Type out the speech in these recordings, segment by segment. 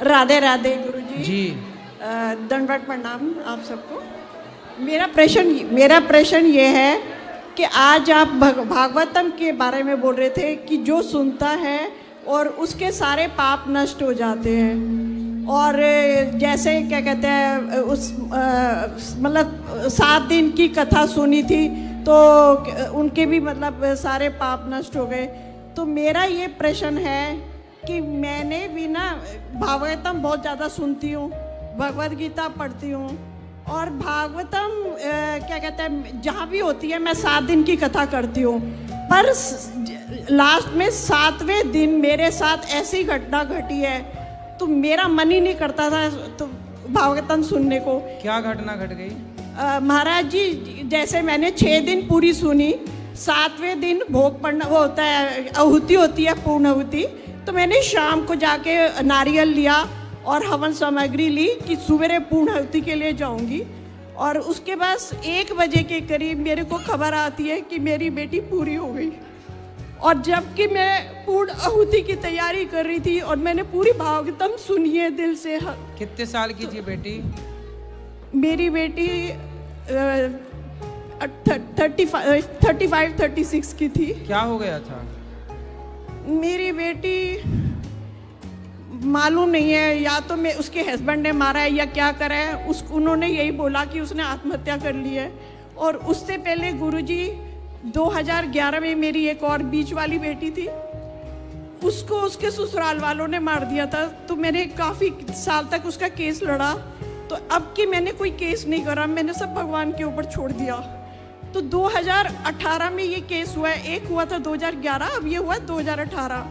राधे राधे गुरुजी जी। दंडवत प्रणाम आप सबको। मेरा प्रश्न ये है कि आज आप भागवतम के बारे में बोल रहे थे कि जो सुनता है और उसके सारे पाप नष्ट हो जाते हैं। और जैसे क्या कहते हैं उस मतलब 7 दिन की कथा सुनी थी तो उनके भी मतलब सारे पाप नष्ट हो गए। तो मेरा ये प्रश्न है कि मैंने भी ना भागवतम बहुत ज़्यादा सुनती हूँ, भगवद गीता पढ़ती हूँ और भागवतम क्या कहते हैं जहाँ भी होती है मैं 7 दिन की कथा करती हूँ, पर लास्ट में 7वें दिन मेरे साथ ऐसी घटना घटी है तो मेरा मन ही नहीं करता था तो भागवतम सुनने को। क्या घटना घट गई? महाराज जी जैसे मैंने 6 दिन पूरी सुनी, 7वें दिन भोग पड़ना वो होता है, आहुति होती है, पूर्ण आहुति। तो मैंने शाम को जाके नारियल लिया और हवन सामग्री ली कि सवेरे पूर्ण आहुति के लिए जाऊंगी। और उसके बाद 1 बजे के करीब मेरे को खबर आती है कि मेरी बेटी पूरी हो गई। और जबकि मैं पूर्ण आहुति की तैयारी कर रही थी और मैंने पूरी भागवतम सुनी है दिल से। कितने साल की थी बेटी? मेरी बेटी 35-36 की थी। क्या हो गया था? मेरी बेटी मालूम नहीं है, या तो मैं उसके हस्बैंड ने मारा है या क्या करा है। उन्होंने यही बोला कि उसने आत्महत्या कर ली है। और उससे पहले गुरुजी 2011 में मेरी एक और बीच वाली बेटी थी, उसको उसके ससुराल वालों ने मार दिया था। तो मैंने काफ़ी साल तक उसका केस लड़ा। तो अब कि मैंने कोई केस नहीं करा, मैंने सब भगवान के ऊपर छोड़ दिया। तो 2018 में ये केस हुआ है, एक हुआ था 2011, अब ये हुआ 2018।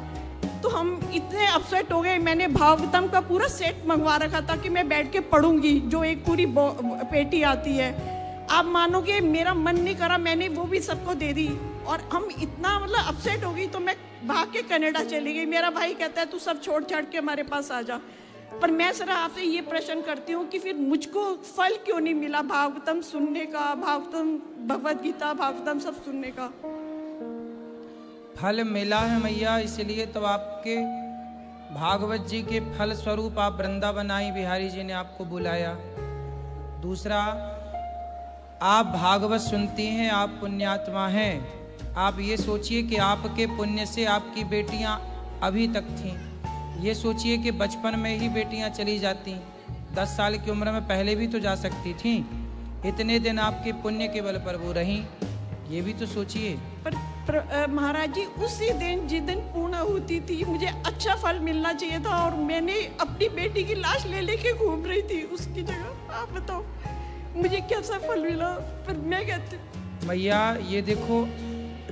तो हम इतने अपसेट हो गए, मैंने भागवतम का पूरा सेट मंगवा रखा था कि मैं बैठ के पढ़ूंगी, जो एक पूरी पेटी आती है। आप मानोगे मेरा मन नहीं करा, मैंने वो भी सबको दे दी। और हम इतना मतलब अपसेट हो गई तो मैं भाग के कनाडा चली गई। मेरा भाई कहता है तू सब छोड़ छाड़ के हमारे पास आ जा। पर मैं सर आपसे ये प्रश्न करती हूँ कि फिर मुझको फल क्यों नहीं मिला भागवतम सुनने का, भागवतम भगवद गीता भागवतम सब सुनने का? फल मिला है मैया, इसलिए तो आपके भागवत जी के फल स्वरूप आप वृंदावन आई, बिहारी जी ने आपको बुलाया। दूसरा, आप भागवत सुनती हैं, आप पुण्यात्मा हैं। आप ये सोचिए कि आपके पुण्य से आपकी बेटियां अभी तक थीं। ये सोचिए कि बचपन में ही बेटियां चली जाती, 10 साल की उम्र में पहले भी तो जा सकती थीं। इतने दिन आपके पुण्य के बल पर वो रहीं, ये भी तो सोचिए। पर महाराज जी उसी दिन जिस दिन पूर्ण आहुति थी मुझे अच्छा फल मिलना चाहिए था और मैंने अपनी बेटी की लाश ले लेके घूम रही थी उसकी जगह। आप बताओ मुझे कैसा फल मिला? पर मैं कहती मैया ये देखो,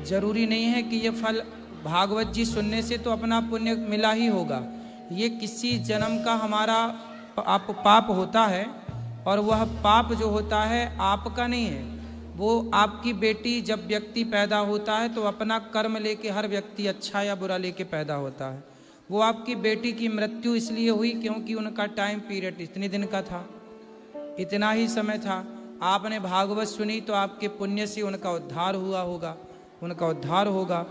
जरूरी नहीं है कि ये फल भागवत जी सुनने से तो अपना पुण्य मिला ही होगा। ये किसी जन्म का हमारा पाप होता है और वह पाप जो होता है आपका नहीं है। वो आपकी बेटी, जब व्यक्ति पैदा होता है तो अपना कर्म लेके हर व्यक्ति अच्छा या बुरा लेके पैदा होता है। वो आपकी बेटी की मृत्यु इसलिए हुई क्योंकि उनका टाइम पीरियड इतने दिन का था, इतना ही समय था। आपने भागवत सुनी तो आपके पुण्य से उनका उद्धार हुआ होगा, उनका उद्धार होगा।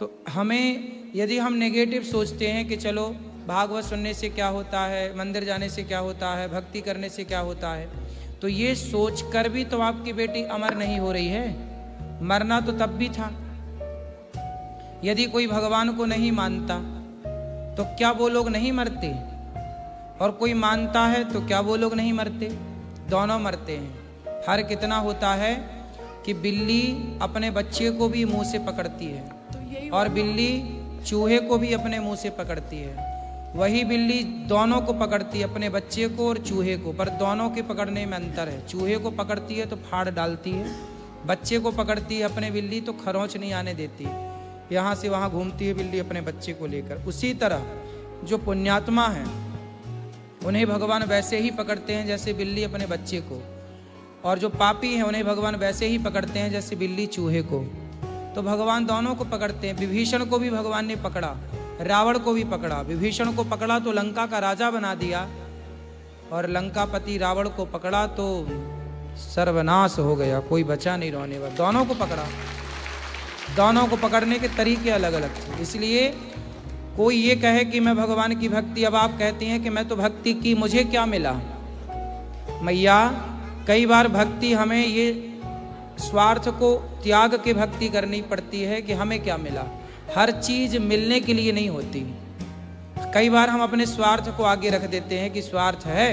तो हमें, यदि हम नेगेटिव सोचते हैं कि चलो भागवत सुनने से क्या होता है, मंदिर जाने से क्या होता है, भक्ति करने से क्या होता है, तो ये सोचकर भी तो आपकी बेटी अमर नहीं हो रही है। मरना तो तब भी था। यदि कोई भगवान को नहीं मानता तो क्या वो लोग नहीं मरते? और कोई मानता है तो क्या वो लोग नहीं मरते? दोनों मरते हैं। फर्क इतना होता है कि बिल्ली अपने बच्चे को भी मुंह से पकड़ती है और बिल्ली चूहे को भी अपने मुंह से पकड़ती है। वही बिल्ली दोनों को पकड़ती है, अपने बच्चे को और चूहे को, पर दोनों के पकड़ने में अंतर है। चूहे को पकड़ती है तो फाड़ डालती है, बच्चे को पकड़ती है अपने बिल्ली तो खरोंच नहीं आने देती, यहाँ से वहाँ घूमती है बिल्ली अपने बच्चे को लेकर। उसी तरह जो पुण्यात्मा हैं उन्हें भगवान वैसे ही पकड़ते हैं जैसे बिल्ली अपने बच्चे को, और जो पापी हैं उन्हें भगवान वैसे ही पकड़ते हैं जैसे बिल्ली चूहे को। तो भगवान दोनों को पकड़ते हैं। विभीषण को भी भगवान ने पकड़ा, रावण को भी पकड़ा। विभीषण को पकड़ा तो लंका का राजा बना दिया, और लंकापति रावण को पकड़ा तो सर्वनाश हो गया, कोई बचा नहीं रोने वाला। दोनों को पकड़ा, दोनों को पकड़ने के तरीके अलग अलग थे। इसलिए कोई ये कहे कि मैं भगवान की भक्ति, अब आप कहती हैं कि मैं तो भक्ति की, मुझे क्या मिला? मैया, कई बार भक्ति हमें ये स्वार्थ को त्याग के भक्ति करनी पड़ती है कि हमें क्या मिला। हर चीज मिलने के लिए नहीं होती। कई बार हम अपने स्वार्थ को आगे रख देते हैं कि स्वार्थ है,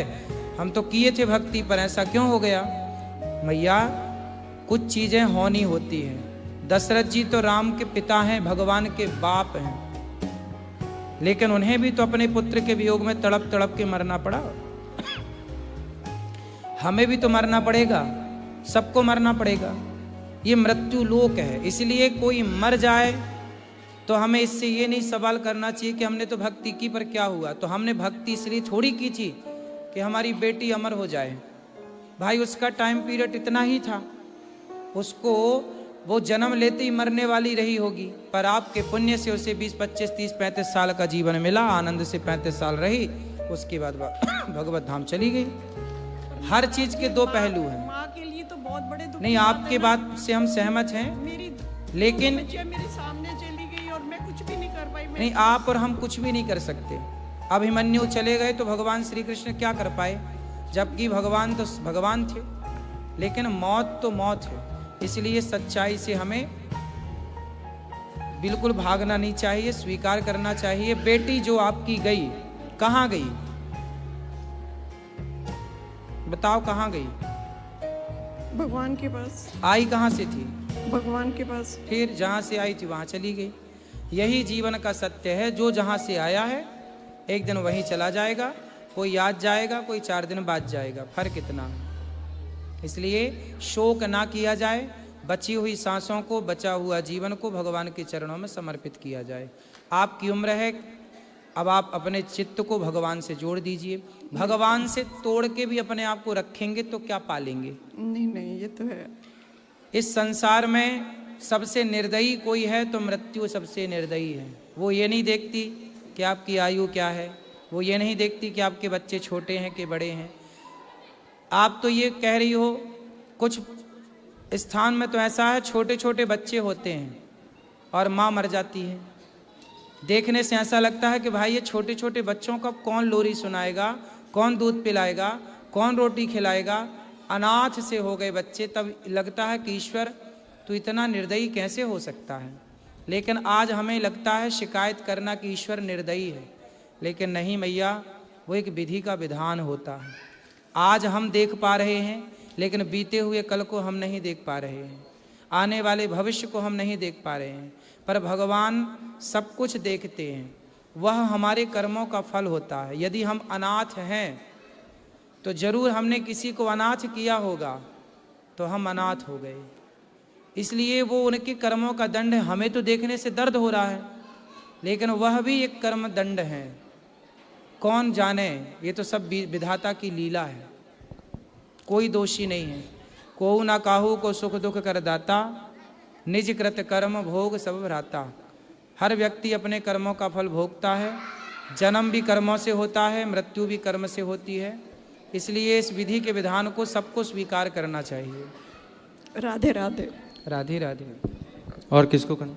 हम तो किए थे भक्ति पर ऐसा क्यों हो गया। मैया, कुछ चीजें होनी होती हैं। दशरथ जी तो राम के पिता हैं, भगवान के बाप हैं, लेकिन उन्हें भी तो अपने पुत्र के वियोग में तड़प तड़प के मरना पड़ा। हमें भी तो मरना पड़ेगा, सबको मरना पड़ेगा। ये मृत्यु लोक है, इसलिए कोई मर जाए तो हमें इससे ये नहीं सवाल करना चाहिए कि हमने तो भक्ति की पर क्या हुआ। तो हमने भक्ति इसलिए थोड़ी की थी कि हमारी बेटी अमर हो जाए। भाई, उसका टाइम पीरियड इतना ही था, उसको वो जन्म लेते ही मरने वाली रही होगी, पर आपके पुण्य से उसे 20, 25, 30, 35 साल का जीवन मिला, आनंद से 35 साल रही, उसके बाद भगवत धाम चली गई। हर चीज के दो पहलू हैं। माँ के लिए तो बहुत बड़े दुख। नहीं, आपके बात से हम सहमत हैं, लेकिन मेरे सामने चली गई और मैं कुछ भी नहीं कर पाई। नहीं, आप और हम कुछ भी नहीं कर सकते। अभिमन्यु चले गए तो भगवान श्री कृष्ण क्या कर पाए, जबकि भगवान तो भगवान थे। लेकिन मौत तो मौत है, इसलिए सच्चाई से हमें बिल्कुल भागना नहीं चाहिए, स्वीकार करना चाहिए। बेटी जो आपकी गई, कहाँ गई बताओ, कहाँ गई? भगवान के पास। आई कहाँ से थी? भगवान के पास। फिर जहाँ से आई थी वहाँ चली गई। यही जीवन का सत्य है, जो जहाँ से आया है एक दिन वहीं चला जाएगा। कोई आज जाएगा, कोई 4 दिन बाद जाएगा, फर्क इतना है। इसलिए शोक ना किया जाए, बची हुई सांसों को, बचा हुआ जीवन को भगवान के चरणों में समर्पित किया जाए। आपकी उम्र है, अब आप अपने चित्त को भगवान से जोड़ दीजिए। भगवान से तोड़ के भी अपने आप को रखेंगे तो क्या पालेंगे? नहीं नहीं, ये तो है। इस संसार में सबसे निर्दयी कोई है तो मृत्यु सबसे निर्दयी है। वो ये नहीं देखती कि आपकी आयु क्या है, वो ये नहीं देखती कि आपके बच्चे छोटे हैं कि बड़े हैं। आप तो ये कह रही हो, कुछ स्थान में तो ऐसा है छोटे छोटे बच्चे होते हैं और माँ मर जाती है। देखने से ऐसा लगता है कि भाई ये छोटे छोटे बच्चों का कौन लोरी सुनाएगा, कौन दूध पिलाएगा, कौन रोटी खिलाएगा। अनाथ से हो गए बच्चे, तब लगता है कि ईश्वर तो इतना निर्दयी कैसे हो सकता है। लेकिन आज हमें लगता है शिकायत करना कि ईश्वर निर्दयी है, लेकिन नहीं मैया, वो एक विधि का विधान होता है। आज हम देख पा रहे हैं, लेकिन बीते हुए कल को हम नहीं देख पा रहे हैं, आने वाले भविष्य को हम नहीं देख पा रहे हैं, पर भगवान सब कुछ देखते हैं। वह हमारे कर्मों का फल होता है। यदि हम अनाथ हैं तो जरूर हमने किसी को अनाथ किया होगा, तो हम अनाथ हो गए। इसलिए वो उनके कर्मों का दंड है। हमें तो देखने से दर्द हो रहा है, लेकिन वह भी एक कर्म दंड है। कौन जाने, ये तो सब विधाता की लीला है, कोई दोषी नहीं है। को ना काहू को सुख दुख कर दाता, निज कृत कर्म भोग सब भ्राता। हर व्यक्ति अपने कर्मों का फल भोगता है। जन्म भी कर्मों से होता है, मृत्यु भी कर्म से होती है। इसलिए इस विधि के विधान को सबको स्वीकार करना चाहिए। राधे राधे। राधे राधे। और किसको करना?